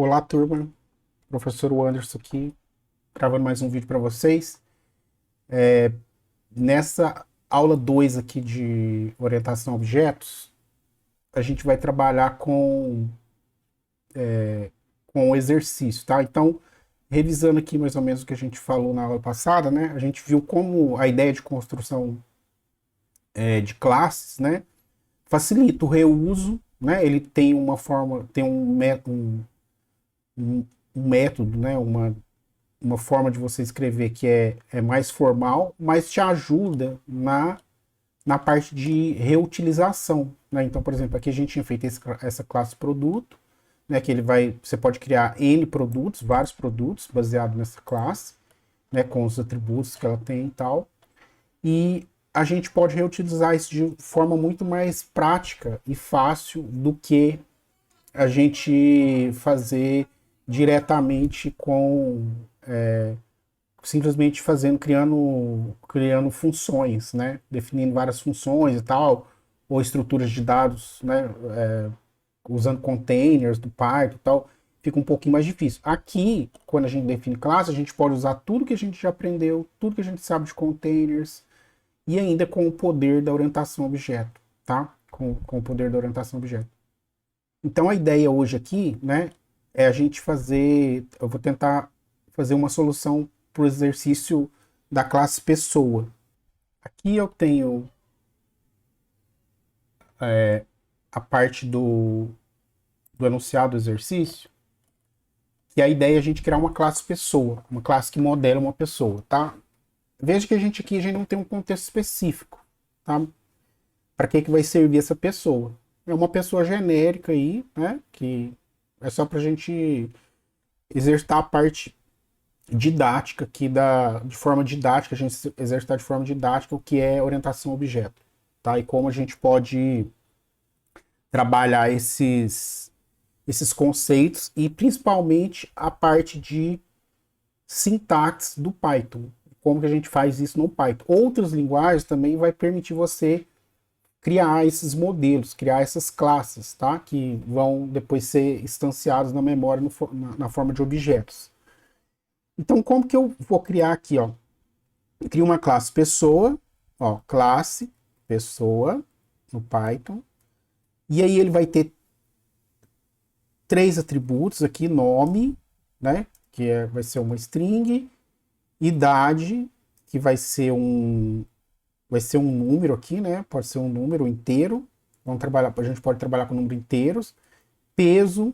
Olá, turma. Professor Anderson aqui, gravando mais um vídeo para vocês. Nessa aula 2 aqui de orientação a objetos, a gente vai trabalhar com o exercício, tá? Então, revisando aqui mais ou menos o que a gente falou na aula passada, né? A gente viu como a ideia de construção de classes, né? Facilita o reuso, né? Ele tem uma forma, tem um método, né? Uma forma de você escrever que é mais formal, mas te ajuda na parte de reutilização. Né? Então, por exemplo, aqui a gente tinha feito essa classe produto, né, que você pode criar N produtos, vários produtos, baseado nessa classe, né, com os atributos que ela tem e tal. E a gente pode reutilizar isso de forma muito mais prática e fácil do que a gente fazer diretamente simplesmente criando funções, né? Definindo várias funções e tal, ou estruturas de dados, né? Usando containers do Python e tal, fica um pouquinho mais difícil. Aqui, quando a gente define classe, a gente pode usar tudo que a gente já aprendeu, tudo que a gente sabe de containers, e ainda com o poder da orientação a objeto, tá? Com o poder da orientação a objeto. Então a ideia hoje aqui, né, é a gente fazer, eu vou tentar fazer uma solução para o exercício da classe pessoa. Aqui eu tenho a parte do enunciado do exercício, que a ideia é a gente criar uma classe pessoa, uma classe que modela uma pessoa, tá? Veja que a gente não tem um contexto específico, tá? Para que vai servir essa pessoa? É uma pessoa genérica aí, né? Que é só para a gente exercitar a parte didática aqui de forma didática, a gente exercitar de forma didática o que é orientação a objeto, tá? E como a gente pode trabalhar esses conceitos e principalmente a parte de sintaxe do Python. Como que a gente faz isso no Python. Outras linguagens também vai permitir você criar esses modelos, criar essas classes, tá? Que vão depois ser instanciadas na memória na forma de objetos. Então, como que eu vou criar aqui, ó? Eu crio uma classe pessoa, ó, classe pessoa no Python. E aí ele vai ter três atributos aqui, nome, né? Vai ser uma string, idade, que vai ser um número aqui, né? Pode ser um número inteiro. A gente pode trabalhar com número inteiros. Peso,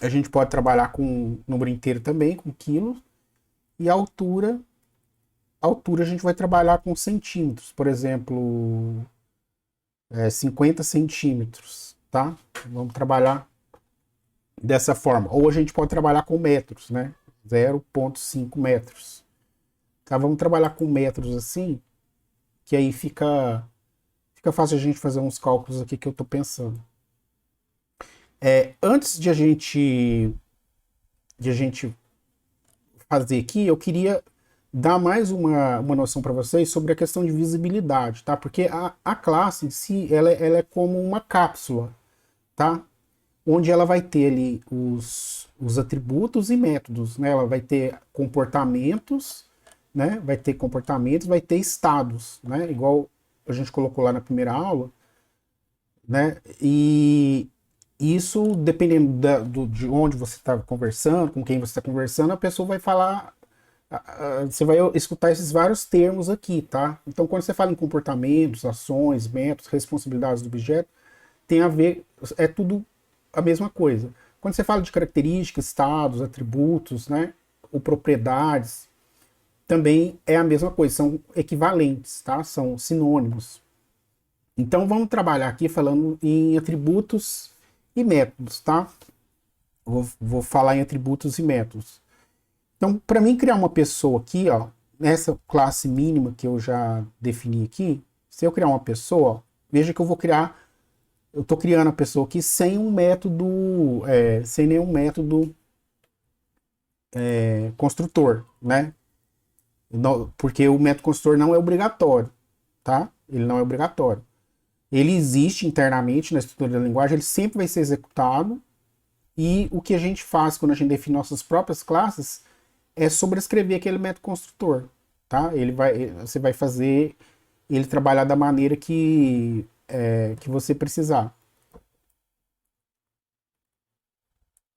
a gente pode trabalhar com número inteiro também, com quilos. E altura a gente vai trabalhar com centímetros. Por exemplo, 50 centímetros, tá? Vamos trabalhar dessa forma. Ou a gente pode trabalhar com metros, né? 0,5 metros. Tá? Vamos trabalhar com metros assim, que aí fica fácil a gente fazer uns cálculos aqui que eu estou pensando. Antes de a gente fazer aqui, eu queria dar mais uma noção para vocês sobre a questão de visibilidade, tá? Porque a classe em si, ela é como uma cápsula, tá? Onde ela vai ter ali os atributos e métodos, né? Ela vai ter comportamentos, né? Vai ter comportamentos, vai ter estados, né? Igual a gente colocou lá na primeira aula, né? E isso, dependendo de onde você está conversando, com quem você está conversando, a pessoa vai falar, você vai escutar esses vários termos aqui, tá? Então, quando você fala em comportamentos, ações, métodos, responsabilidades do objeto, tem a ver, é tudo a mesma coisa. Quando você fala de características, estados, atributos, né? Ou propriedades, também é a mesma coisa, são equivalentes, tá? São sinônimos. Então vamos trabalhar aqui falando em atributos e métodos, tá? Vou falar em atributos e métodos. Então, para mim criar uma pessoa aqui, ó, nessa classe mínima que eu já defini aqui, se eu criar uma pessoa, ó, veja que eu estou criando a pessoa aqui sem um método, sem nenhum método construtor, né? Porque o método construtor não é obrigatório, tá? Ele não é obrigatório. Ele existe internamente na estrutura da linguagem, ele sempre vai ser executado, E o que a gente faz quando a gente define nossas próprias classes é sobrescrever aquele método construtor, tá? Você vai fazer ele trabalhar da maneira que você precisar.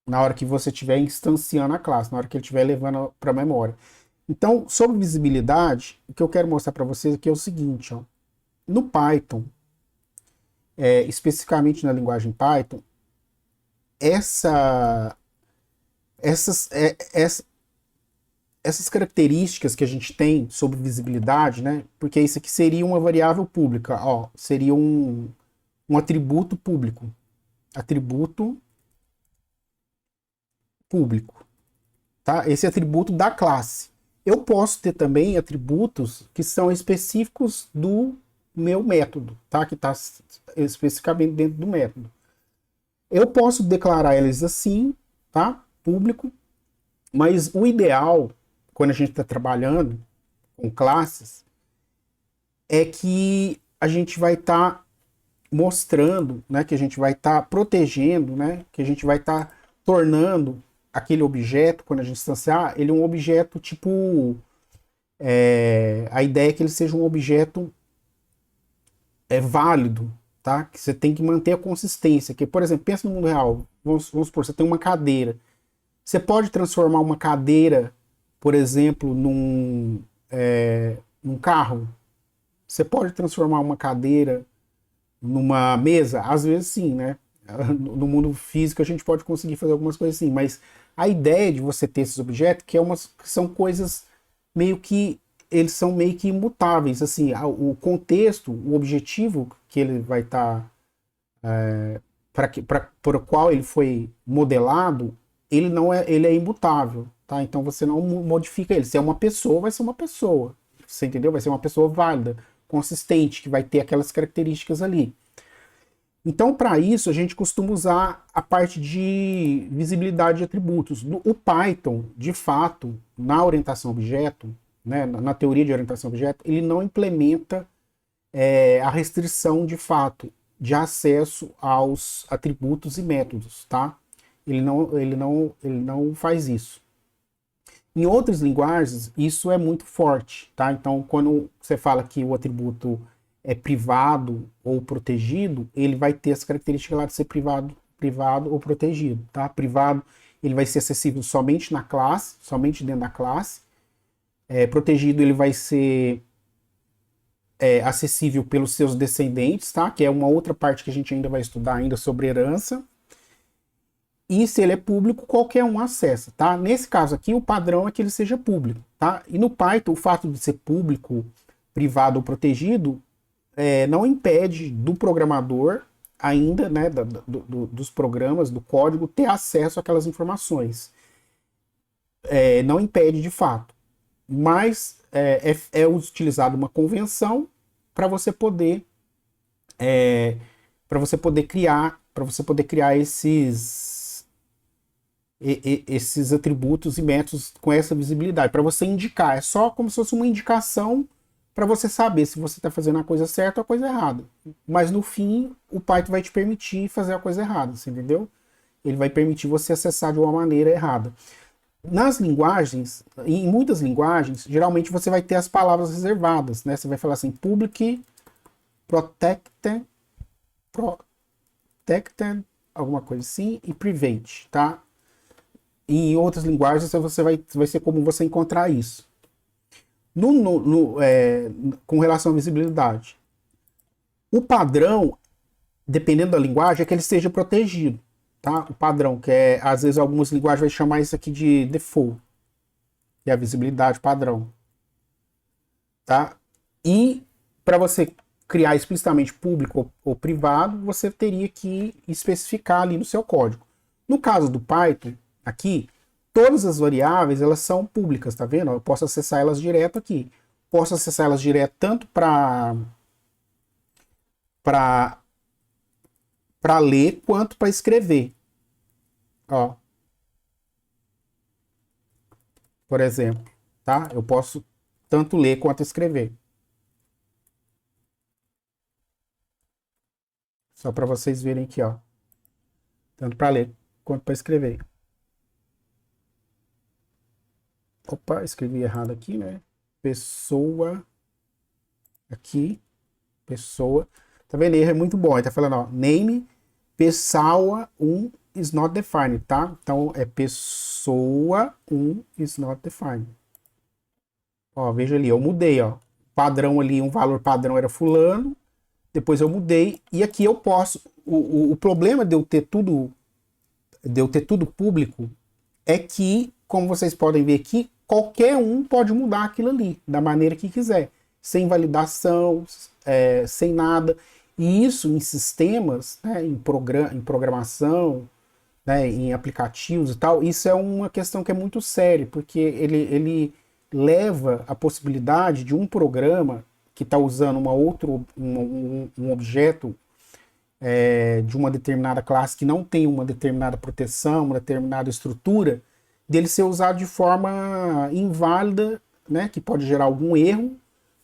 Na hora que você estiver instanciando a classe, na hora que ele estiver levando para a memória. Então, sobre visibilidade, o que eu quero mostrar para vocês aqui é o seguinte, ó. No Python, especificamente na linguagem Python, essa, essas, é, essa, essas características que a gente tem sobre visibilidade, né? Porque isso aqui seria uma variável pública, ó, seria um atributo público. Atributo público, tá? Esse atributo da classe. Eu posso ter também atributos que são específicos do meu método, tá? Que está especificamente dentro do método. Eu posso declarar eles assim, tá? Público, mas o ideal, quando a gente está trabalhando com classes, é que a gente vai estar mostrando, né? Que a gente vai estar protegendo, né? Que a gente vai estar tornando aquele objeto, quando a gente instanciar, ele é um objeto tipo. A ideia é que ele seja um objeto válido, tá? Que você tem que manter a consistência. Que, por exemplo, pensa no mundo real. Vamos supor, você tem uma cadeira. Você pode transformar uma cadeira, por exemplo, num carro. Você pode transformar uma cadeira numa mesa? Às vezes sim, né? No mundo físico a gente pode conseguir fazer algumas coisas assim, mas a ideia de você ter esses objetos que são coisas meio que eles são meio que imutáveis, assim, o contexto, o objetivo que ele vai estar para o qual ele foi modelado, ele é imutável, tá? Então você não modifica ele. Se é uma pessoa, vai ser uma pessoa, você entendeu? Vai ser uma pessoa válida, consistente, que vai ter aquelas características ali. Então, para isso, a gente costuma usar a parte de visibilidade de atributos. O Python, de fato, na orientação a objeto, né, na teoria de orientação a objeto, ele não implementa a restrição de fato de acesso aos atributos e métodos, tá? Ele não faz isso. Em outras linguagens, isso é muito forte, tá? Então, quando você fala que o atributo é privado ou protegido, ele vai ter as características lá de ser privado ou protegido, tá? Privado, ele vai ser acessível somente na classe, somente dentro da classe. Protegido, ele vai ser acessível pelos seus descendentes, tá? Que é uma outra parte que a gente ainda vai estudar ainda sobre herança. E se ele é público, qualquer um acessa, tá? Nesse caso aqui, o padrão é que ele seja público, tá? E no Python, o fato de ser público, privado ou protegido não impede do programador ainda, né, dos programas, do código, ter acesso àquelas informações. Não impede de fato. Mas é utilizada uma convenção para você poder criar esses atributos e métodos com essa visibilidade, para você indicar. É só como se fosse uma indicação para você saber se você está fazendo a coisa certa ou a coisa errada. Mas no fim, o Python vai te permitir fazer a coisa errada, você entendeu? Ele vai permitir você acessar de uma maneira errada. Nas linguagens, em muitas linguagens, geralmente você vai ter as palavras reservadas, né? Você vai falar assim, public, protected, alguma coisa assim, e private, tá? E em outras linguagens vai ser comum você encontrar isso. Com relação à visibilidade, o padrão, dependendo da linguagem, é que ele seja protegido, tá? O padrão, que às vezes algumas linguagens vai chamar isso aqui de default, que é a visibilidade padrão, tá? E para você criar explicitamente público ou privado, você teria que especificar ali no seu código. No caso do Python, aqui, todas as variáveis elas são públicas, tá vendo? Eu posso acessar elas direto aqui. Posso acessar elas direto tanto para ler quanto para escrever. Ó, por exemplo, tá? Eu posso tanto ler quanto escrever. Só para vocês verem aqui, ó. Tanto para ler quanto para escrever. Opa, escrevi errado aqui, né? Pessoa, aqui, pessoa. Tá vendo? Erro é muito bom. Ele tá falando, ó, name, pessoa 1 is not defined, tá? Então, é pessoa 1 is not defined. Ó, veja ali, eu mudei, ó. Padrão ali, um valor padrão era fulano, depois eu mudei, e aqui eu posso. O problema de eu ter tudo público é que, como vocês podem ver aqui, qualquer um pode mudar aquilo ali, da maneira que quiser, sem validação, sem nada. E isso em sistemas, né, em programação, né, em aplicativos e tal, isso é uma questão que é muito séria, porque ele leva a possibilidade de um programa que está usando um objeto de uma determinada classe que não tem uma determinada proteção, uma determinada estrutura, dele ser usado de forma inválida, né, que pode gerar algum erro,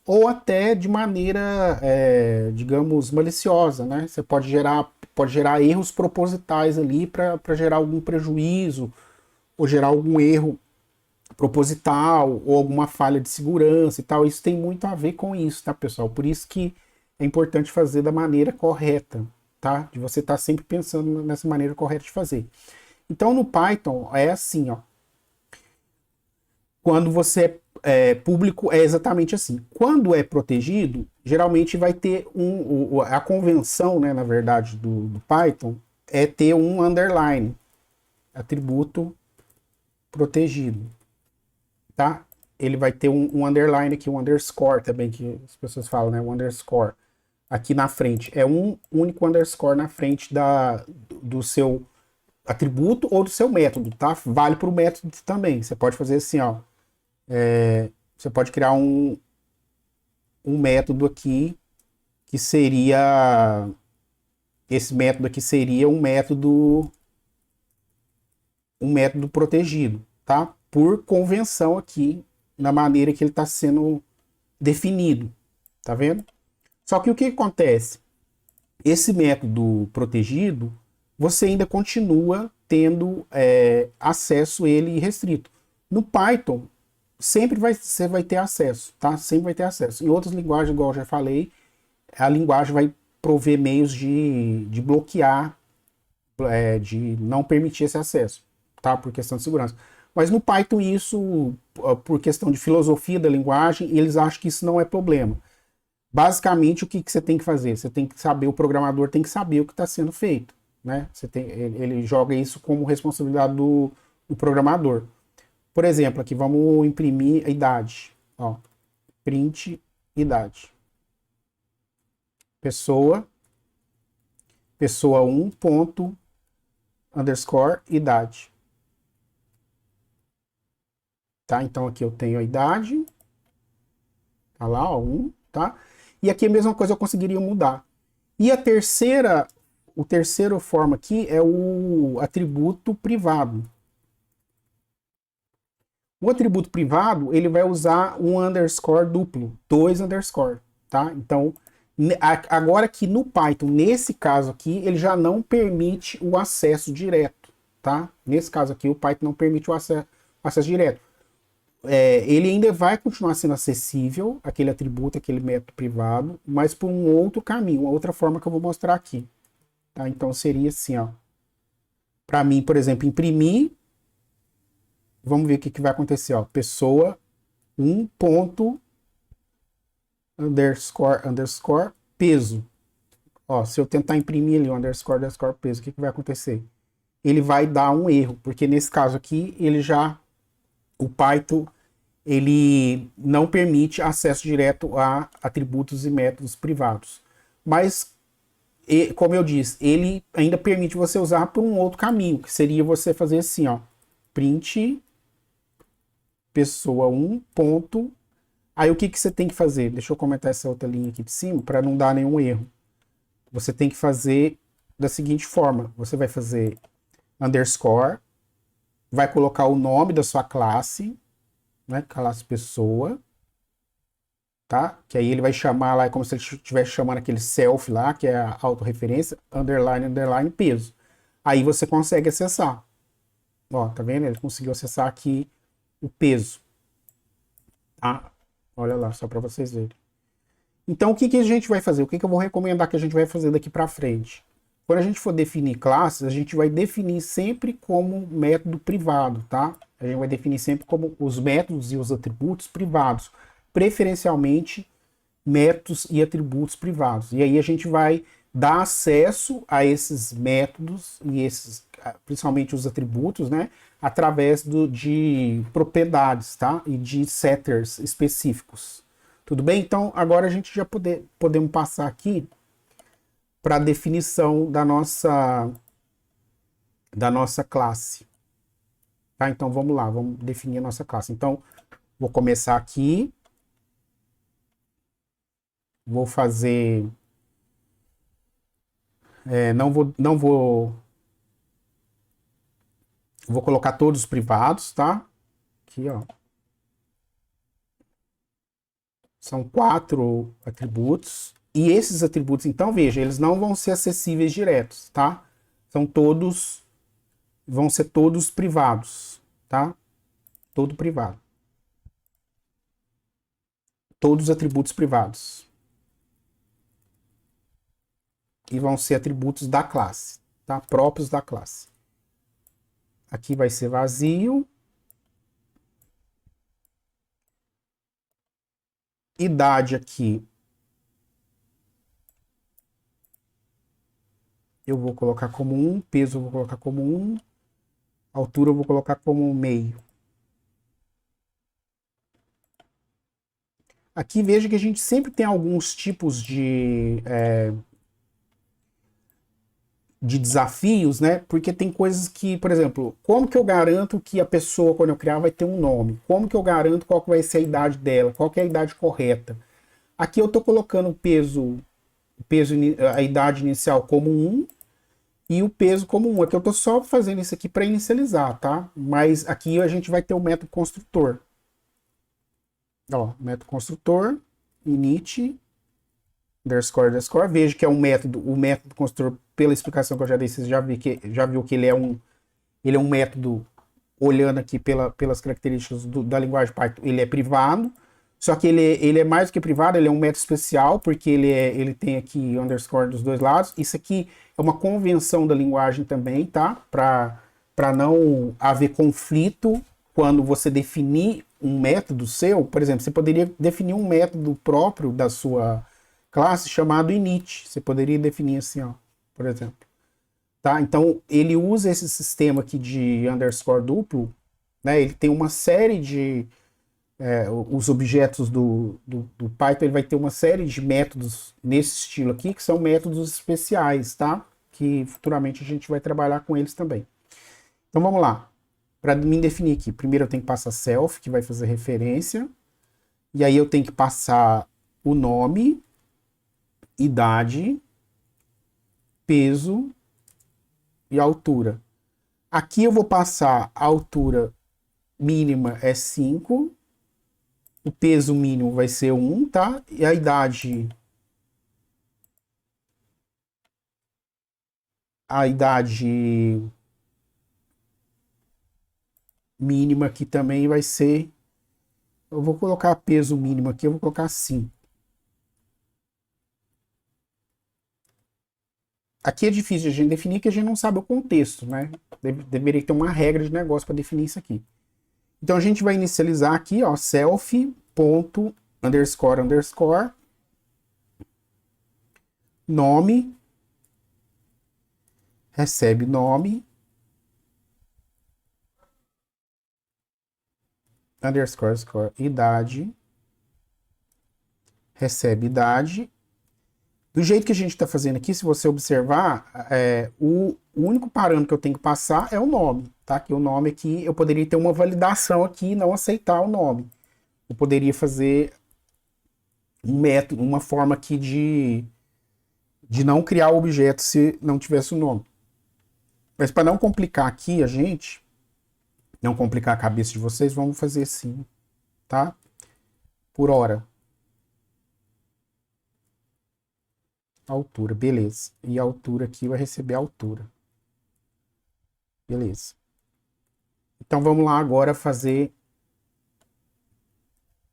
ou até de maneira, digamos, maliciosa, né? Você pode gerar erros propositais ali para gerar algum prejuízo, ou gerar algum erro proposital, ou alguma falha de segurança e tal. Isso tem muito a ver com isso, tá, pessoal? Por isso que é importante fazer da maneira correta, tá? De você estar sempre pensando nessa maneira correta de fazer. Então, no Python, é assim, ó. Quando você público, é exatamente assim. Quando é protegido, geralmente vai ter a convenção, né, na verdade, do Python, é ter um underline, atributo protegido, tá? Ele vai ter um underline aqui, um underscore também, que as pessoas falam, né, um underscore, aqui na frente. É um único underscore na frente do seu atributo ou do seu método, tá? Vale para o método também. Você pode fazer assim, ó. Você pode criar um método aqui que seria. Esse método aqui seria um método protegido, tá? Por convenção aqui, na maneira que ele está sendo definido, tá vendo? Só que o que acontece? Esse método protegido, você ainda continua tendo acesso a ele restrito. No Python, você vai ter acesso, tá? Sempre vai ter acesso. Em outras linguagens, igual eu já falei, a linguagem vai prover meios de bloquear, de não permitir esse acesso, tá? Por questão de segurança. Mas no Python isso, por questão de filosofia da linguagem, eles acham que isso não é problema. Basicamente, o que você tem que fazer? Você tem que saber, o programador tem que saber o que está sendo feito, né? Ele joga isso como responsabilidade do programador. Por exemplo, aqui vamos imprimir a idade. Ó, print idade. Pessoa 1 ponto underscore idade. Tá? Então aqui eu tenho a idade. Tá lá, ó, 1, tá? E aqui a mesma coisa eu conseguiria mudar. E a terceira forma aqui é o atributo privado. O atributo privado, ele vai usar um underscore duplo, 2 underscore, tá? Então, agora aqui no Python, nesse caso aqui, ele já não permite o acesso direto, tá? Nesse caso aqui, o Python não permite o acesso direto. Ele ainda vai continuar sendo acessível, aquele atributo, aquele método privado, mas por um outro caminho, uma outra forma que eu vou mostrar aqui. Tá? Então, seria assim, ó. Para mim, por exemplo, imprimir. Vamos ver o que vai acontecer, ó. Pessoa 1 ponto underscore peso. Ó, se eu tentar imprimir ali o underscore peso, o que vai acontecer? Ele vai dar um erro, porque nesse caso aqui, o Python, ele não permite acesso direto a atributos e métodos privados. Mas, como eu disse, ele ainda permite você usar por um outro caminho, que seria você fazer assim, ó. Print pessoa 1 ponto. Aí o que você tem que fazer? Deixa eu comentar essa outra linha aqui de cima para não dar nenhum erro. Você tem que fazer da seguinte forma. Você vai fazer underscore, vai colocar o nome da sua classe, né? Classe pessoa, tá? Que aí ele vai chamar lá, é como se ele estivesse chamando aquele self lá, que é a autorreferência, underline, underline, peso. Aí você consegue acessar. Ó, tá vendo? Ele conseguiu acessar aqui o peso. Tá? Olha lá, só para vocês verem. Então, o que, que a gente vai fazer? O que, que eu vou recomendar que a gente vai fazer daqui para frente? Quando a gente for definir classes, a gente vai definir sempre como método privado, tá? A gente vai definir sempre como os métodos e os atributos privados, preferencialmente métodos e atributos privados. E aí a gente vai dar acesso a esses métodos e esses, principalmente os atributos, né? Através de propriedades, tá? E de setters específicos. Tudo bem? Então, agora a gente já podemos passar aqui para a definição da nossa classe. Tá? Então, vamos lá, vamos definir a nossa classe. Então, vou começar aqui. Vou fazer... Vou colocar todos os privados, tá? Aqui, ó. São 4 atributos. E esses atributos, então, veja, eles não vão ser acessíveis diretos, tá? Vão ser todos privados, tá? Todo privado. Todos os atributos privados. E vão ser atributos da classe, tá? Próprios da classe. Aqui vai ser vazio. Idade aqui. Eu vou colocar como 1. Peso eu vou colocar como 1. Altura eu vou colocar como meio. Aqui veja que a gente sempre tem alguns tipos de desafios, né? Porque tem coisas que, por exemplo, como que eu garanto que a pessoa, quando eu criar, vai ter um nome? Como que eu garanto qual que vai ser a idade dela? Qual que é a idade correta? Aqui eu estou colocando a idade inicial como 1 e o peso como 1. Aqui eu estou só fazendo isso aqui para inicializar, tá? Mas aqui a gente vai ter o método construtor. Ó, método construtor, init, underscore. Veja que é um método, o método construtor, pela explicação que eu já dei, você já viu que ele é um método, olhando aqui pelas características da linguagem Python, ele é privado, só que ele é mais do que privado, ele é um método especial, porque ele tem aqui underscore dos dois lados. Isso aqui é uma convenção da linguagem também, tá? Para não haver conflito quando você definir um método seu. Por exemplo, você poderia definir um método próprio da sua classe chamado init. Você poderia definir assim, ó, por exemplo. Tá? Então, ele usa esse sistema aqui de underscore duplo, né? Ele tem uma série de... os objetos do Python, ele vai ter uma série de métodos nesse estilo aqui, que são métodos especiais, tá? Que futuramente a gente vai trabalhar com eles também. Então, vamos lá. Para me definir aqui, primeiro eu tenho que passar self, que vai fazer referência. E aí eu tenho que passar o nome, idade, peso e altura. Aqui eu vou passar a altura mínima é 5, o peso mínimo vai ser 1, tá? E a idade mínima aqui também vai ser, eu vou colocar peso mínimo aqui, eu vou colocar 5. Aqui é difícil a gente definir, que a gente não sabe o contexto, né? Deveria ter uma regra de negócio para definir isso aqui. Então a gente vai inicializar aqui, ó, self.__, nome, recebe nome, __, idade, recebe idade. Do jeito que a gente está fazendo aqui, se você observar, o único parâmetro que eu tenho que passar é o nome, tá? Que o nome aqui, eu poderia ter uma validação aqui e não aceitar o nome. Eu poderia fazer um método, uma forma aqui de não criar o objeto se não tivesse o nome. Mas para não complicar aqui a gente, não complicar a cabeça de vocês, vamos fazer assim, tá? Por hora. Altura, beleza. E a altura aqui vai receber a altura. Beleza. Então vamos lá agora fazer.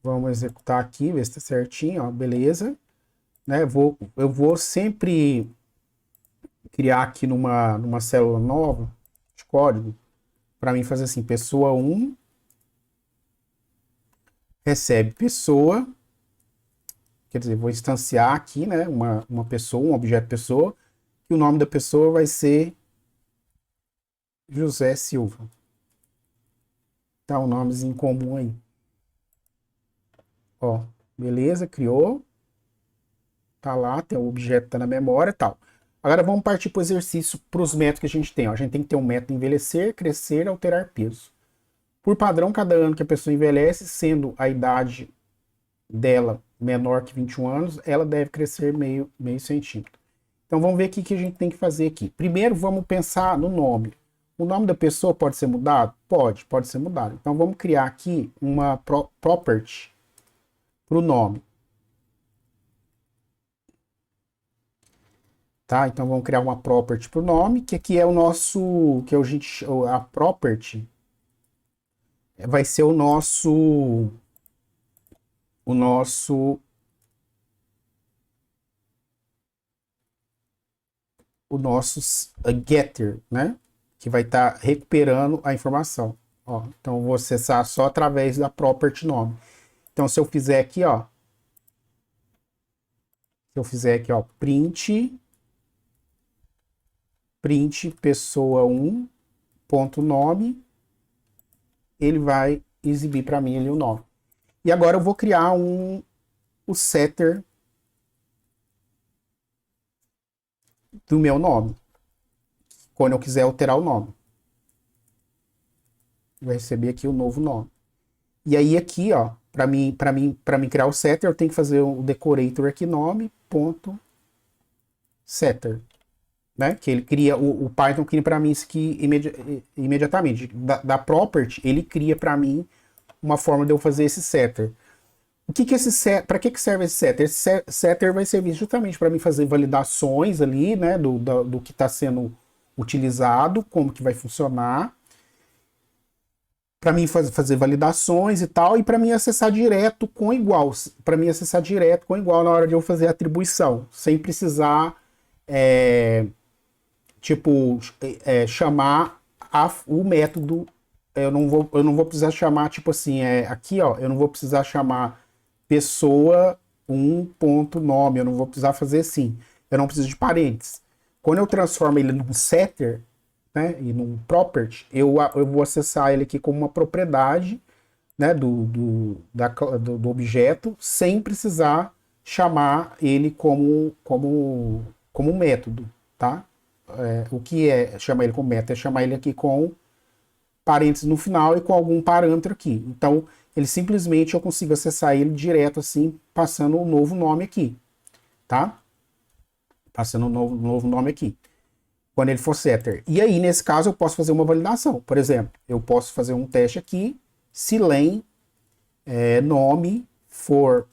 Vamos executar aqui, ver se está certinho, ó, beleza. Né? Eu vou sempre criar aqui numa célula nova de código para mim fazer assim, pessoa 1 recebe pessoa, quer dizer, vou instanciar aqui, né, uma pessoa, um objeto pessoa, e o nome da pessoa vai ser José Silva. Tá um nomezinho comum aí. Ó, beleza, criou. Tá lá, tem o objeto tá na memória e tal. Agora vamos partir para o exercício, para os métodos que a gente tem. Ó. A gente tem que ter um método envelhecer, crescer, alterar peso. Por padrão, cada ano que a pessoa envelhece, sendo a idade dela menor que 21 anos, ela deve crescer meio centímetro. Então vamos ver o que a gente tem que fazer aqui. Primeiro vamos pensar no nome. O nome da pessoa pode ser mudado? Pode ser mudado. Então vamos criar aqui uma property para o nome. Tá? Então vamos criar uma property para o nome, que aqui é o nosso, que a property vai ser o nosso getter, né? Que vai estar recuperando a informação. Ó, então vou acessar só através da property nome. Então se eu fizer aqui, ó, print pessoa 1 ponto nome, ele vai exibir para mim ali o nome. E agora eu vou criar o setter do meu nome, quando eu quiser alterar o nome. Vai receber aqui o novo nome. E aí aqui, ó, para mim criar o setter, eu tenho que fazer o decorator aqui nome ponto setter, né? Que ele cria o Python cria para mim isso aqui imediatamente. Da property, ele cria para mim uma forma de eu fazer esse setter. Para que serve esse setter? Esse setter vai servir justamente para mim fazer validações ali, né, do que está sendo utilizado, como que vai funcionar, para mim fazer validações e tal, e para mim acessar direto com igual, na hora de eu fazer a atribuição, sem precisar chamar o método. Eu não vou precisar chamar, tipo assim, aqui, ó, eu não vou precisar chamar pessoa 1.nome, eu não vou precisar fazer assim. Eu não preciso de parênteses. Quando eu transformo ele num setter, né, e num property, eu vou acessar ele aqui como uma propriedade, né, do objeto, sem precisar chamar ele como método, tá? O que é chamar ele como método? É chamar ele aqui com parênteses no final e com algum parâmetro aqui. Então, ele simplesmente eu consigo acessar ele direto assim, passando um novo nome aqui, tá? Passando um novo nome aqui, quando ele for setter. E aí, nesse caso, eu posso fazer uma validação. Por exemplo, eu posso fazer um teste aqui, se len nome for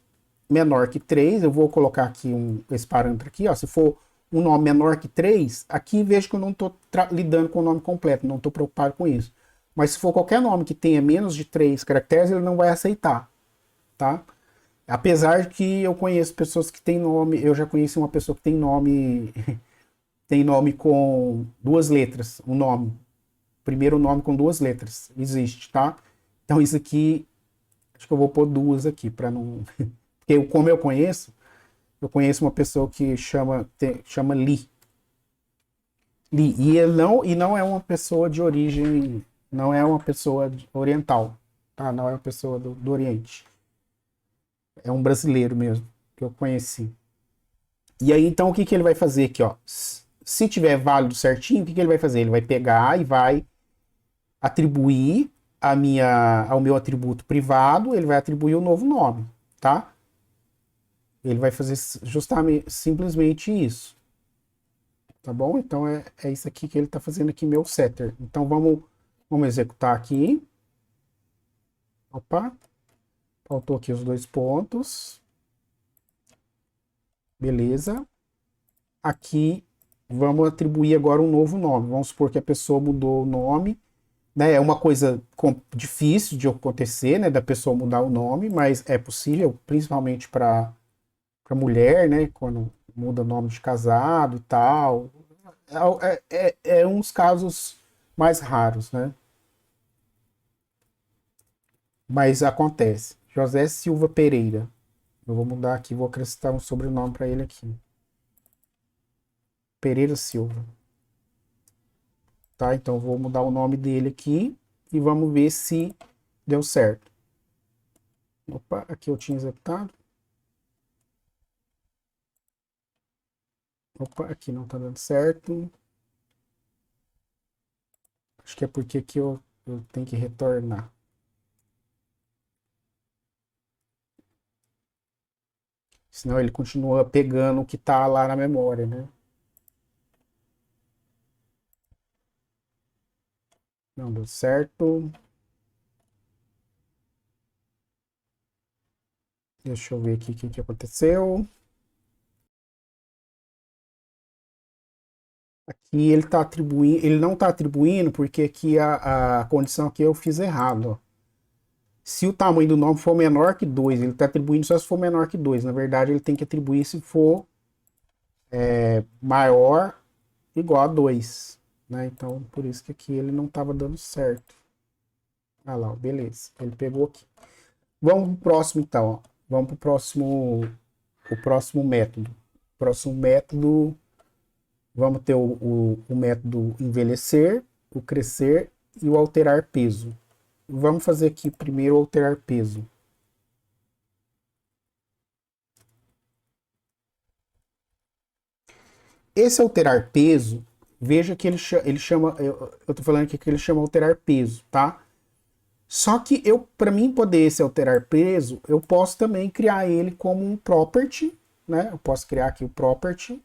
menor que 3, eu vou colocar aqui esse parâmetro aqui, ó, se for um nome menor que 3, aqui vejo que eu não estou lidando com o nome completo, não estou preocupado com isso. Mas se for qualquer nome que tenha menos de 3 caracteres, ele não vai aceitar, tá? Apesar de que eu conheço pessoas que têm nome, eu já conheci uma pessoa que tem nome tem nome com 2 letras, o nome. Primeiro nome com 2 letras, existe, tá? Então isso aqui, acho que eu vou pôr 2 aqui, para não... Porque como eu conheço uma pessoa que chama Lee. Lee, e não é uma pessoa de origem, não é uma pessoa oriental, tá? Não é uma pessoa do Oriente. É um brasileiro mesmo, que eu conheci. E aí, então, o que ele vai fazer aqui, ó? Se tiver válido certinho, o que ele vai fazer? Ele vai pegar e vai atribuir ao meu atributo privado, ele vai atribuir o novo nome, tá? Ele vai fazer justamente, simplesmente isso. Tá bom? Então, é isso aqui que ele está fazendo aqui, meu setter. Então, vamos executar aqui. Opa, faltou aqui os 2 pontos. Beleza. Aqui vamos atribuir agora um novo nome. Vamos supor que a pessoa mudou o nome, né? É uma coisa difícil de acontecer, né? Da pessoa mudar o nome, mas é possível, principalmente para mulher, né? Quando muda o nome de casado e tal. É uns casos mais raros, né? Mas acontece. José Silva Pereira. Eu vou mudar aqui, vou acrescentar um sobrenome para ele aqui. Pereira Silva. Tá? Então vou mudar o nome dele aqui e vamos ver se deu certo. Opa, aqui eu tinha executado. Opa, aqui não tá dando certo. Acho que é porque aqui eu tenho que retornar. Senão ele continua pegando o que tá lá na memória, né? Não deu certo. Deixa eu ver aqui o que aconteceu. Aqui ele tá atribuindo, ele não está atribuindo porque aqui a condição aqui eu fiz errado. Ó. Se o tamanho do nome for menor que 2, ele está atribuindo só se for menor que 2. Na verdade, ele tem que atribuir se for maior igual a 2. Né? Então, por isso que aqui ele não estava dando certo. Ah lá, beleza. Ele pegou aqui. Vamos pro próximo, então. Ó. Vamos pro próximo método. Próximo método, vamos ter o método envelhecer, o crescer e o alterar peso. Vamos fazer aqui primeiro alterar peso. Esse alterar peso, veja que ele chama, eu tô falando aqui que ele chama alterar peso, tá? Só que para mim poder esse alterar peso, eu posso também criar ele como um property, né? Eu posso criar aqui o property,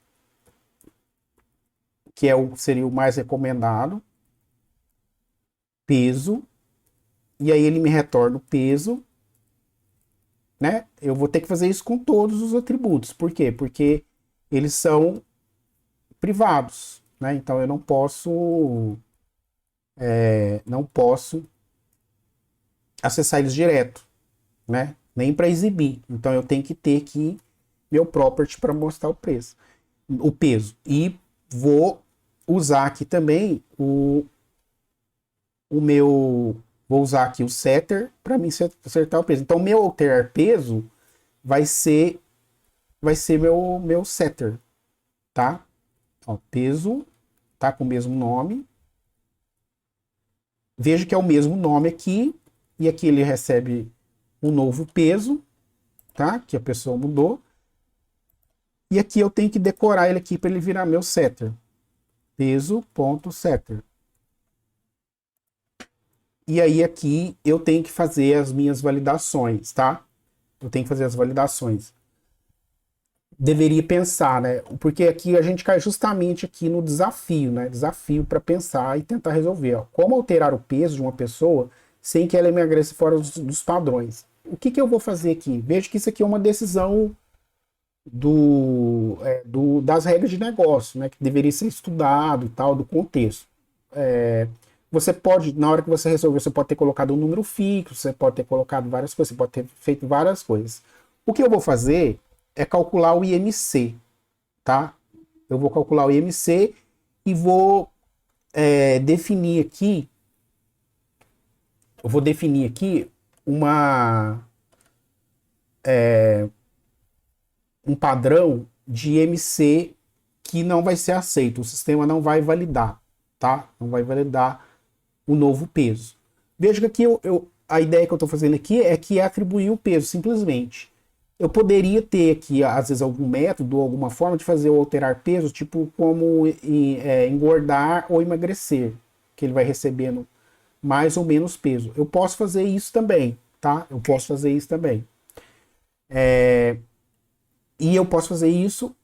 que seria o mais recomendado, peso, e aí ele me retorna o peso, né? Eu vou ter que fazer isso com todos os atributos. Por quê? Porque eles são privados, né? Então eu não posso acessar eles direto, né? Nem para exibir. Então eu tenho que ter aqui meu property para mostrar o peso. E vou usar aqui também o meu, vou usar aqui o setter para me acertar o peso. Então meu alterar peso vai ser meu setter, tá? Ó, peso tá com o mesmo nome. Veja que é o mesmo nome aqui e aqui ele recebe um novo peso, tá? Que a pessoa mudou. E aqui eu tenho que decorar ele aqui para ele virar meu setter. Peso.setter. E aí aqui eu tenho que fazer as minhas validações, tá? Eu tenho que fazer as validações. Deveria pensar, né? Porque aqui a gente cai justamente aqui no desafio, né? Desafio para pensar e tentar resolver. Ó. Como alterar o peso de uma pessoa sem que ela emagreça fora dos padrões? O que eu vou fazer aqui? Veja que isso aqui é uma decisão das regras de negócio, né? Que deveria ser estudado e tal, do contexto. Você pode, na hora que você resolver, você pode ter colocado um número fixo, você pode ter colocado várias coisas, você pode ter feito várias coisas. O que eu vou fazer é calcular o IMC, tá? Eu vou calcular o IMC e vou definir aqui, um padrão de IMC que não vai ser aceito, o sistema não vai validar, tá? Não vai validar o novo peso. Veja que aqui a ideia que eu estou fazendo aqui é que é atribuir o peso, simplesmente. Eu poderia ter aqui, às vezes, algum método ou alguma forma de fazer o alterar peso, tipo como engordar ou emagrecer, que ele vai recebendo mais ou menos peso. Eu posso fazer isso também, tá? Eu posso fazer isso também. E eu posso fazer isso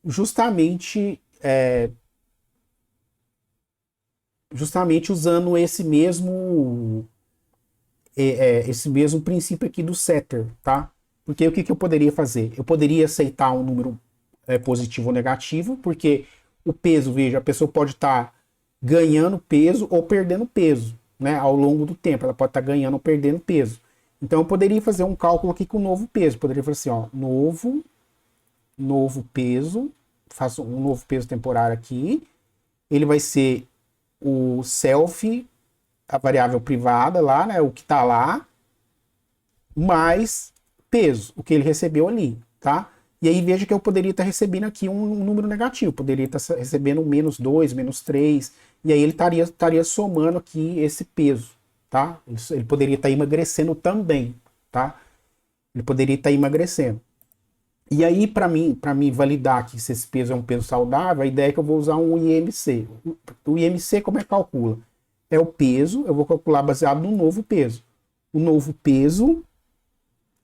justamente usando esse mesmo princípio aqui do setter, tá? Porque o que eu poderia fazer? Eu poderia aceitar um número positivo ou negativo, porque o peso, veja, a pessoa pode estar ganhando peso ou perdendo peso, né, ao longo do tempo. Ela pode estar ganhando ou perdendo peso. Então eu poderia fazer um cálculo aqui com o novo peso. Poderia fazer assim, ó, novo peso, faço um novo peso temporário aqui. Ele vai ser o self, a variável privada lá, né, o que está lá, mais peso, o que ele recebeu ali, tá? E aí veja que eu poderia estar recebendo aqui um número negativo, poderia estar recebendo -2, -3, e aí ele estaria somando aqui esse peso, tá? Ele poderia estar emagrecendo também, tá? Ele poderia estar emagrecendo. E aí, para mim validar que se esse peso é um peso saudável, a ideia é que eu vou usar um IMC. O IMC, como é que calcula? É o peso, eu vou calcular baseado no novo peso. O novo peso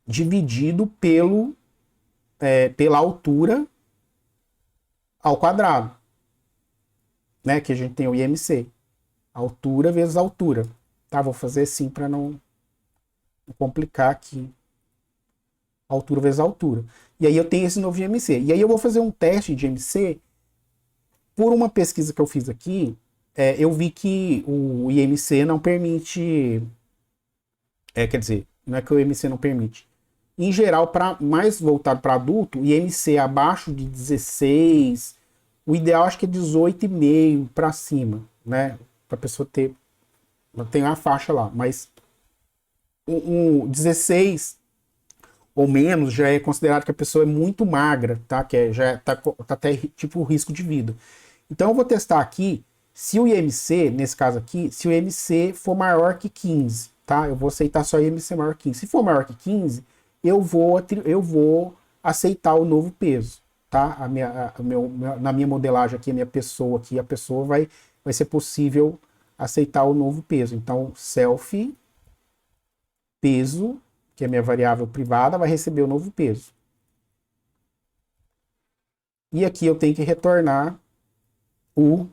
dividido pela altura ao quadrado, né? Que a gente tem o IMC. Altura vezes altura. Tá? Vou fazer assim para não complicar aqui. Altura vezes altura. E aí eu tenho esse novo IMC. E aí eu vou fazer um teste de IMC. Por uma pesquisa que eu fiz aqui, eu vi que o IMC não permite... quer dizer, não é que o IMC não permite. Em geral, mais voltado para adulto, o IMC abaixo de 16, o ideal acho que é 18,5 para cima, né? Para a pessoa ter... Tem uma faixa lá, mas um 16 ou menos já é considerado que a pessoa é muito magra, tá? Que já tá até tipo risco de vida. Então eu vou testar aqui se o IMC, nesse caso aqui, se o IMC for maior que 15, tá? Eu vou aceitar só IMC maior que 15. Se for maior que 15, eu vou aceitar o novo peso, tá? Na minha modelagem aqui, a pessoa vai ser possível aceitar o novo peso. Então, self, peso, que é a minha variável privada, vai receber o novo peso. E aqui eu tenho que retornar o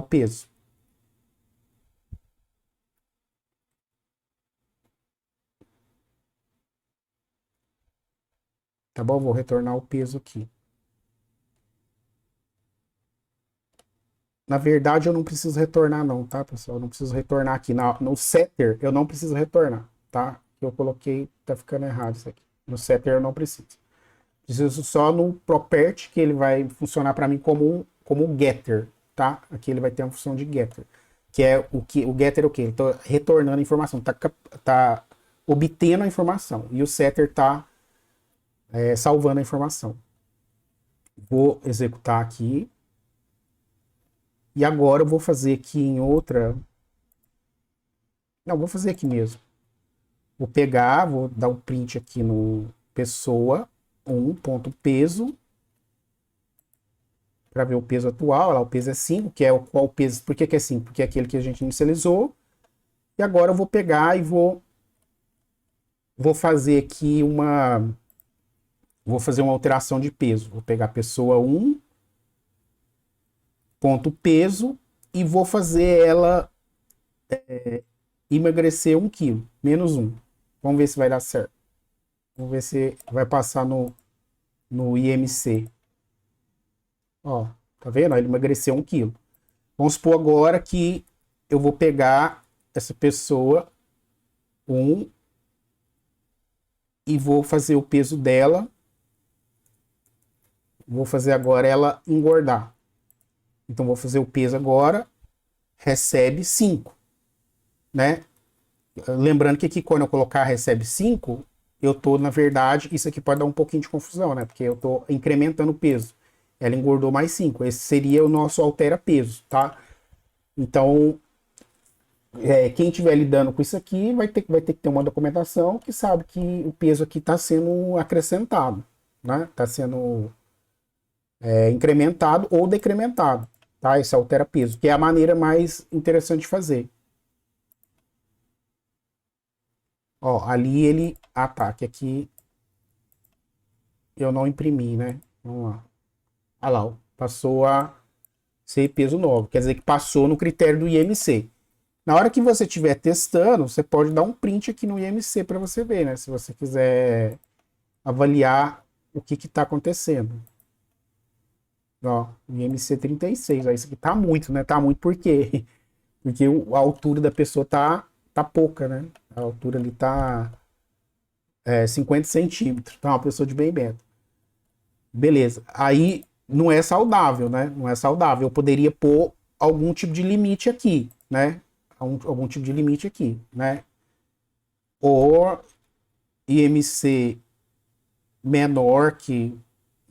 peso. Tá bom? Vou retornar o peso aqui. Na verdade, eu não preciso retornar não, tá, pessoal? Eu não preciso retornar aqui. No setter, eu não preciso retornar, tá? Eu coloquei, tá ficando errado isso aqui. No setter eu não preciso. Preciso só no property, que ele vai funcionar para mim como um getter, tá? Aqui ele vai ter uma função de getter. Que é o getter é o quê? Ele tá retornando a informação, tá obtendo a informação. E o setter tá salvando a informação. Vou executar aqui. E agora eu vou fazer aqui em outra... Não, vou fazer aqui mesmo. Vou pegar, vou dar um print aqui no pessoa 1.peso para ver o peso atual. Lá o peso é 5, que é qual peso? Por que é 5? Porque é aquele que a gente inicializou. E agora eu vou pegar e vou fazer aqui vou fazer uma alteração de peso. Vou pegar a pessoa 1 ponto peso e vou fazer ela emagrecer 1 kg, -1. Vamos ver se vai dar certo. Vamos ver se vai passar no IMC. Ó, tá vendo? Ele emagreceu 1 kg. Vamos supor agora que eu vou pegar essa pessoa 1 e vou fazer o peso dela. Vou fazer agora ela engordar. Então, vou fazer o peso agora, recebe 5, né? Lembrando que aqui, quando eu colocar recebe 5, eu tô, na verdade, isso aqui pode dar um pouquinho de confusão, né? Porque eu tô incrementando o peso. Ela engordou mais 5. Esse seria o nosso altera peso, tá? Então, quem estiver lidando com isso aqui vai ter que ter uma documentação que sabe que o peso aqui está sendo acrescentado, né? Está sendo incrementado ou decrementado. Tá? Esse altera peso, que é a maneira mais interessante de fazer. Ó, ali ele... Ah, tá, que aqui eu não imprimi, né? Vamos lá. Ah lá, ó, passou a ser peso novo. Quer dizer que passou no critério do IMC. Na hora que você estiver testando, você pode dar um print aqui no IMC para você ver, né? Se você quiser avaliar o que está acontecendo. Ó, IMC 36, ó, isso aqui tá muito, né? Tá muito por quê? Porque a altura da pessoa tá pouca, né? A altura ali tá 50 centímetros. Então, uma pessoa de bem metro. Beleza. Aí não é saudável, né? Não é saudável. Eu poderia pôr algum tipo de limite aqui, né? Algum tipo de limite aqui, né? Ou IMC menor que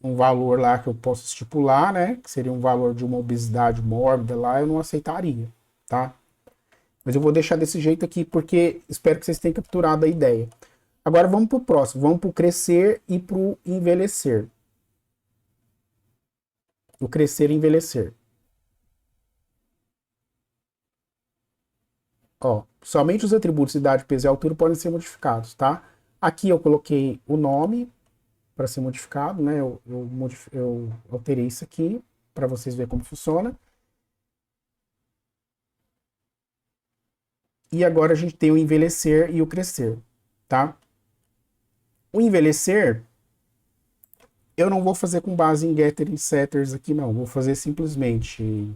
um valor lá que eu posso estipular, né? Que seria um valor de uma obesidade mórbida lá, eu não aceitaria, tá? Mas eu vou deixar desse jeito aqui porque espero que vocês tenham capturado a ideia. Agora vamos para o próximo, vamos para o crescer e para o envelhecer. O crescer e envelhecer. Ó, somente os atributos idade, peso e altura podem ser modificados, tá? Aqui eu coloquei o nome para ser modificado, né? Eu alterei isso aqui para vocês verem como funciona. E agora a gente tem o envelhecer e o crescer, tá? O envelhecer, eu não vou fazer com base em getter e setters aqui, não. Vou fazer simplesmente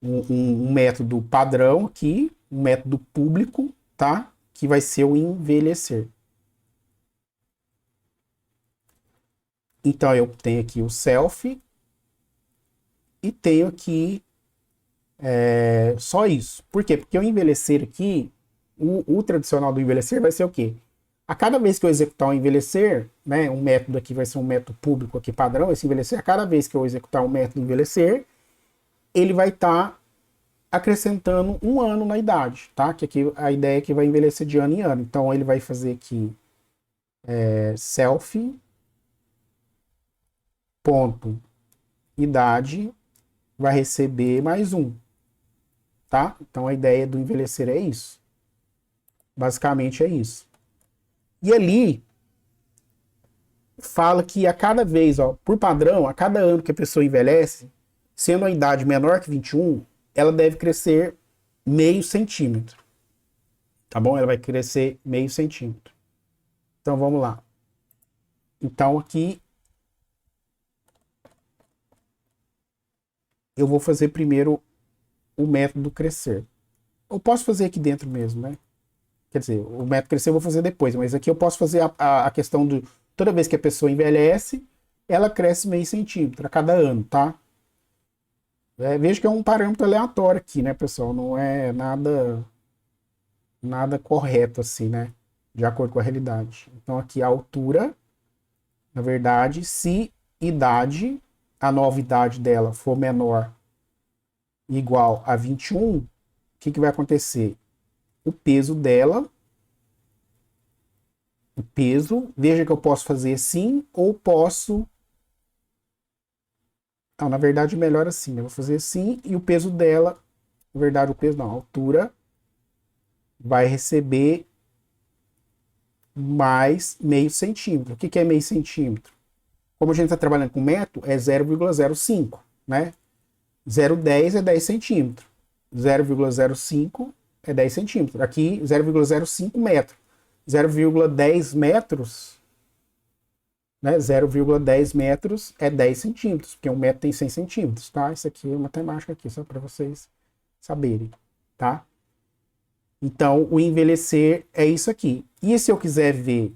um método padrão aqui, um método público, tá? Que vai ser o envelhecer. Então eu tenho aqui o self e tenho aqui só isso. Por quê? Porque o envelhecer aqui, o tradicional do envelhecer vai ser o quê? A cada vez que eu executar um envelhecer, né, um método aqui vai ser um método público aqui padrão, esse envelhecer, a cada vez que eu executar um método envelhecer, ele vai estar acrescentando um ano na idade, tá? Que aqui a ideia é que vai envelhecer de ano em ano. Então ele vai fazer aqui self ponto idade vai receber mais um, tá? Então a ideia do envelhecer é isso. Basicamente é isso. E ali fala que a cada vez, ó, por padrão, a cada ano que a pessoa envelhece, sendo a idade menor que 21, ela deve crescer meio centímetro. Tá bom? Ela vai crescer meio centímetro. Então vamos lá. Então aqui eu vou fazer primeiro o método crescer. Eu posso fazer aqui dentro mesmo, né? Quer dizer, o método crescer eu vou fazer depois, mas aqui eu posso fazer a questão do. Toda vez que a pessoa envelhece, ela cresce meio centímetro a cada ano, tá? Veja que é um parâmetro aleatório aqui, né, pessoal? Não é nada correto assim, né? De acordo com a realidade. Então aqui a altura, na verdade, se idade, a nova idade dela for menor igual a 21, o que vai acontecer? O peso dela, o peso, veja que eu posso fazer assim ou posso. Não, na verdade, melhor assim. Eu vou fazer assim e o peso dela, na verdade, o peso não, a altura vai receber mais meio centímetro. O que é meio centímetro? Como a gente está trabalhando com metro, é 0,05, né? 0,10 é 10 centímetros. 0,05 é 10 centímetros. Aqui, 0,05 metro. 0,10 metros, né? 0,10 metros é 10 centímetros, porque um metro tem 100 centímetros, tá? Isso aqui é matemática aqui, só para vocês saberem, tá? Então, o envelhecer é isso aqui. E se eu quiser ver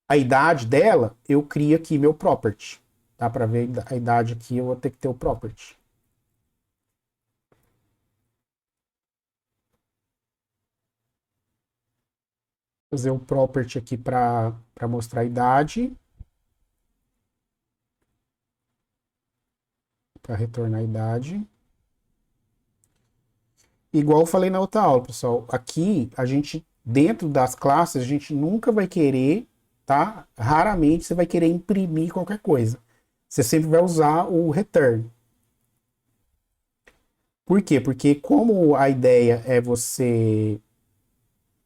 a idade dela, eu crio aqui meu property. Tá? Para ver a idade aqui, eu vou ter que ter o property. Fazer um property aqui para mostrar a idade. Para retornar a idade. Igual eu falei na outra aula, pessoal. Aqui, a gente, dentro das classes, a gente nunca vai querer, tá? Raramente você vai querer imprimir qualquer coisa. Você sempre vai usar o return. Por quê? Porque como a ideia é você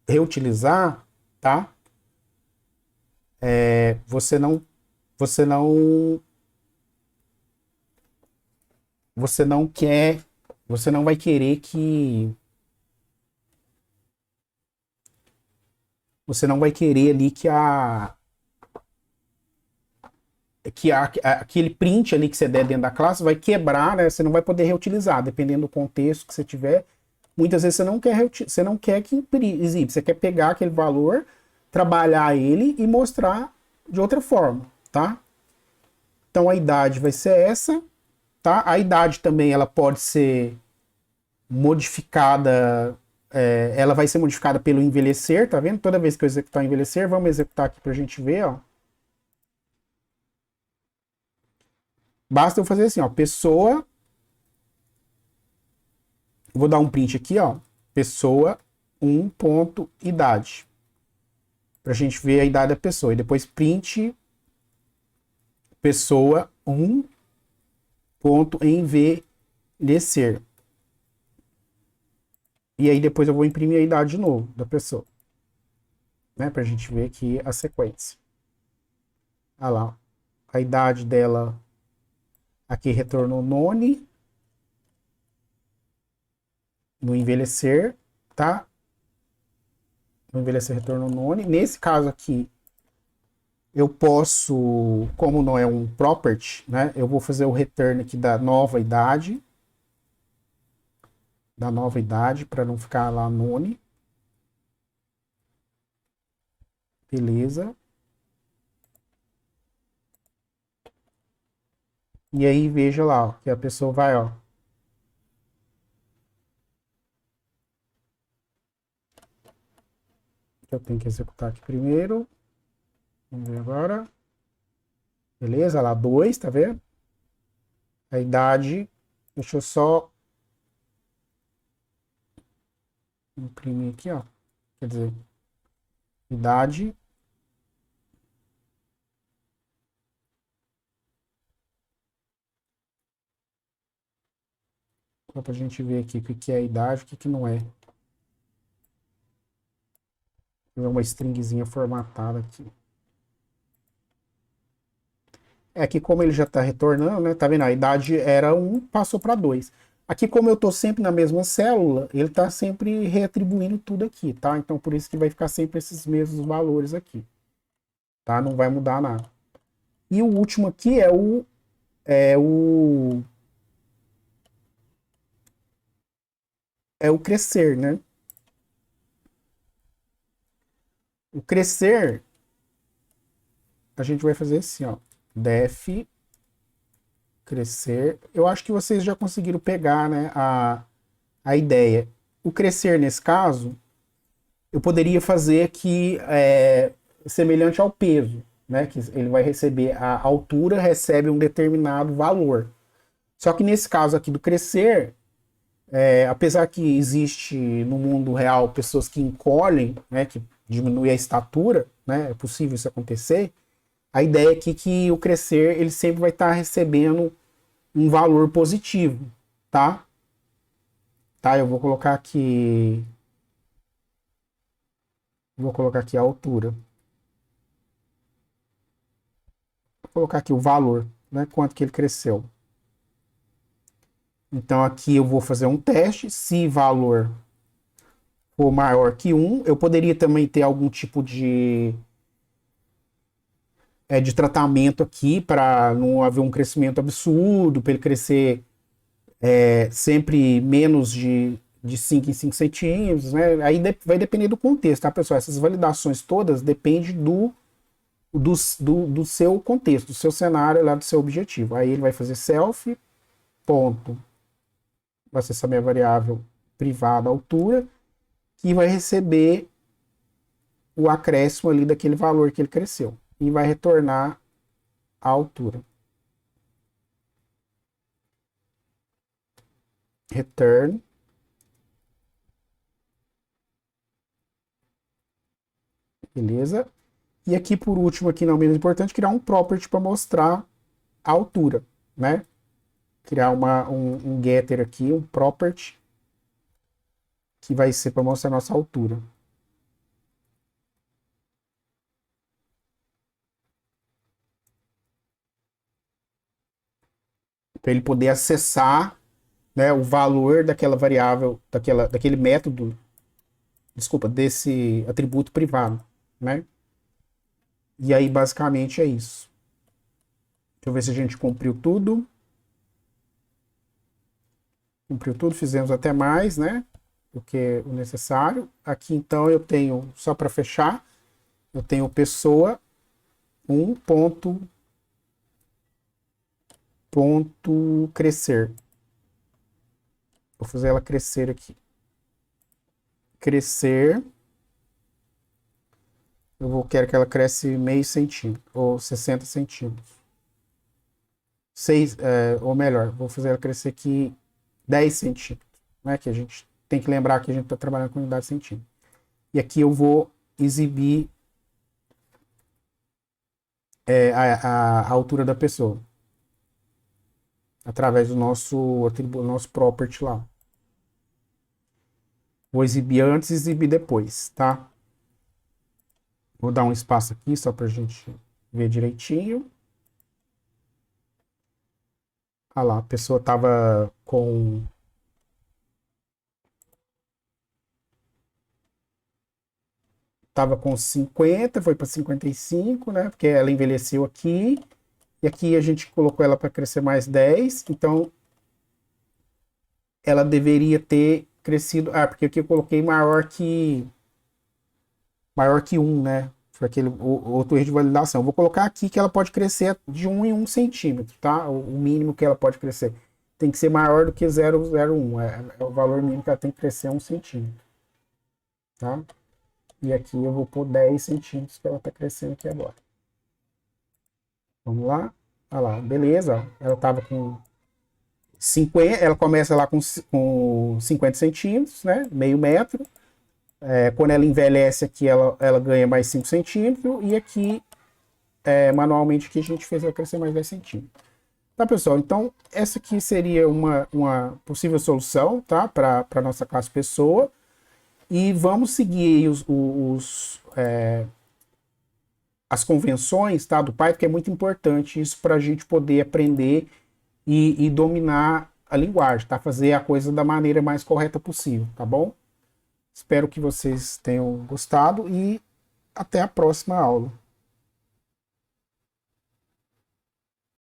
reutilizar, tá? Você não, você não, você não quer, você não vai querer que Você não vai querer ali aquele print ali que você der dentro da classe vai quebrar, né? Você não vai poder reutilizar, dependendo do contexto que você tiver. Muitas vezes você não quer que exiba, você quer pegar aquele valor, trabalhar ele e mostrar de outra forma, tá? Então a idade vai ser essa, tá? A idade também ela pode ser modificada, ela vai ser modificada pelo envelhecer, tá vendo? Toda vez que eu executar envelhecer, vamos executar aqui pra gente ver, ó. Basta eu fazer assim, ó, pessoa, vou dar um print aqui, ó, pessoa 1 ponto idade, pra gente ver a idade da pessoa, e depois print pessoa 1 ponto envelhecer. E aí depois eu vou imprimir a idade de novo da pessoa, né, pra gente ver aqui a sequência. Olha lá, a idade dela aqui retornou none, no envelhecer, tá? No envelhecer retornou none. Nesse caso aqui, eu posso, como não é um property, né? Eu vou fazer o return aqui da nova idade. Da nova idade, para não ficar lá none. Beleza. E aí veja lá, ó, que a pessoa vai, ó. Eu tenho que executar aqui primeiro. Vamos ver agora. Beleza, lá 2, tá vendo? A idade, deixa eu só imprimir aqui, ó. Quer dizer, idade. Só pra gente ver aqui o que é a idade e o que não é. Vou ver uma stringzinha formatada aqui. É que como ele já está retornando, né? Tá vendo? A idade era 1, passou para 2. Aqui, como eu estou sempre na mesma célula, ele está sempre reatribuindo tudo aqui, tá? Então, por isso que vai ficar sempre esses mesmos valores aqui, tá? Não vai mudar nada. E o último aqui é o crescer, né? O crescer, a gente vai fazer assim, ó. Def crescer. Eu acho que vocês já conseguiram pegar, né, a ideia. O crescer, nesse caso, eu poderia fazer aqui semelhante ao peso, né? Que ele vai receber, a altura recebe um determinado valor. Só que nesse caso aqui do crescer, apesar que existe no mundo real pessoas que encolhem, né, que diminui a estatura, né, é possível isso acontecer, a ideia aqui é que o crescer ele sempre vai estar recebendo um valor positivo, tá? Tá, eu vou colocar aqui a altura. Vou colocar aqui o valor, né, quanto que ele cresceu. Então aqui eu vou fazer um teste, se valor for maior que 1, eu poderia também ter algum tipo de tratamento aqui para não haver um crescimento absurdo, para ele crescer sempre menos de 5 em 5 centímetros, né? Aí vai depender do contexto, tá, pessoal? Essas validações todas dependem do seu contexto, do seu cenário, lá do seu objetivo. Aí ele vai fazer self, ponto, vai acessar minha variável privada altura, que vai receber o acréscimo ali daquele valor que ele cresceu. E vai retornar a altura. Return. Beleza? E aqui, por último, aqui não menos importante, criar um property para mostrar a altura, né? Criar um getter aqui, um property, que vai ser para mostrar a nossa altura. Para ele poder acessar, né, o valor daquela variável, daquele método, desculpa, desse atributo privado. né? E aí, basicamente, é isso. Deixa eu ver se a gente cumpriu tudo. Cumpriu tudo, fizemos até mais, né? Do que o necessário. Aqui, então, eu tenho, só para fechar, eu tenho pessoa 1 ponto crescer. Vou fazer ela crescer aqui. Crescer. Quero que ela cresça meio centímetro, ou 60 centímetros. Ou melhor, vou fazer ela crescer aqui 10 centímetros. Né? Que a gente tem que lembrar que a gente está trabalhando com unidade de centímetro. E aqui eu vou exibir a altura da pessoa. Através do nosso property lá. Vou exibir antes e exibir depois, tá? Vou dar um espaço aqui só para a gente ver direitinho. Ah lá, a pessoa estava com... Estava com 50, foi para 55, né? Porque ela envelheceu aqui. E aqui a gente colocou ela para crescer mais 10. Então, ela deveria ter crescido... Ah, porque aqui eu coloquei maior que 1, né? Foi aquele outro erro de validação. Vou colocar aqui que ela pode crescer de 1 em 1 centímetro, tá? O mínimo que ela pode crescer. Tem que ser maior do que 0,01. É o valor mínimo que ela tem que crescer 1 centímetro. Tá? E aqui eu vou pôr 10 centímetros que ela está crescendo aqui agora. Vamos lá. Olha lá, beleza. Ela estava com 50, ela começa lá com 50 centímetros, né? Meio metro. Quando ela envelhece aqui, ela ganha mais 5 centímetros. E aqui, manualmente, aqui a gente fez ela crescer mais 10 centímetros. Tá, pessoal? Então, essa aqui seria uma possível solução, tá? Para a nossa classe pessoa. E vamos seguir as convenções, tá, do Python, que é muito importante isso para a gente poder aprender e dominar a linguagem, tá? Fazer a coisa da maneira mais correta possível, tá bom? Espero que vocês tenham gostado e até a próxima aula.